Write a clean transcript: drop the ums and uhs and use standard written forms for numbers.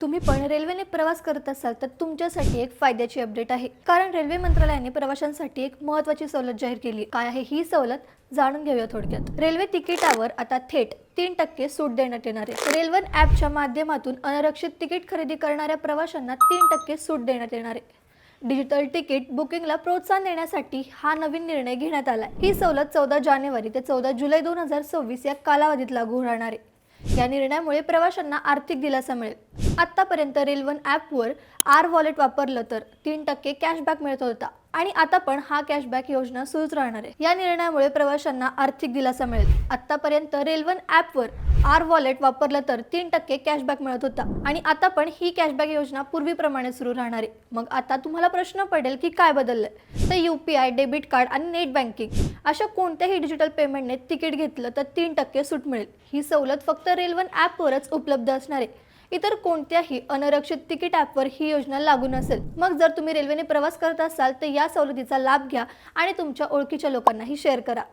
तुम्ही पण रेल्वेने प्रवास करत असाल तर तुमच्यासाठी एक फायद्याची अपडेट आहे, कारण रेल्वे मंत्रालयाने प्रवाशांसाठी एक महत्त्वाची सवलत जाहीर केली आहे। काय आहे ही सवलत जाणून घेऊया थोडक्यात। रेल्वे तिकिटावर आता थेट 3% सूट देण्यात येणार आहे। रेल्वे ॲपच्या माध्यमातून अनारक्षित तिकीट खरेदी करणाऱ्या प्रवाशांना 3% सूट देण्यात येणार आहे। डिजिटल तिकीट बुकिंगला प्रोत्साहन देण्यासाठी हा नवीन निर्णय घेण्यात आलाय। ही सवलत 14 जानेवारी ते 14 जुलै 2026 या कालावधीत लागू होणार आहे। या निर्णयामुळे प्रवाशांना आर्थिक दिलासा मिळेल। आतापर्यंत रेल्वे ॲपवर आर वॉलेट वापरलं तर 3% कॅशबॅक मिळत होता आणि आता पण हा कॅशबॅक योजना सुरूच राहणार आहे। या निर्णयामुळे प्रवाशांना आर्थिक दिलासा मिळेल। आतापर्यंत रेल्वे ॲपवर आर वॉलेट वापरलं तर 3% कॅशबॅक मिळत होता आणि आता पण ही कॅशबॅक योजना पूर्वीप्रमाणे सुरू राहणार आहे। मग आता तुम्हाला प्रश्न पडेल की काय बदललंय? तर UPI, डेबिट कार्ड आणि नेट बँकिंग अशा कोणत्याही डिजिटल पेमेंटने तिकीट घेतलं तर 3% सूट मिळेल। ही सवलत फक्त रेल्वे ॲपवरच उपलब्ध असणार आहे। इतर कोणत्याही अनारक्षित तिकीट ॲपवर ही योजना लागू नसेल। मग जर तुम्ही रेल्वेने प्रवास करत असाल तर या सवलतीचा लाभ घ्या आणि तुमच्या ओळखीच्या लोकांनाही शेअर करा।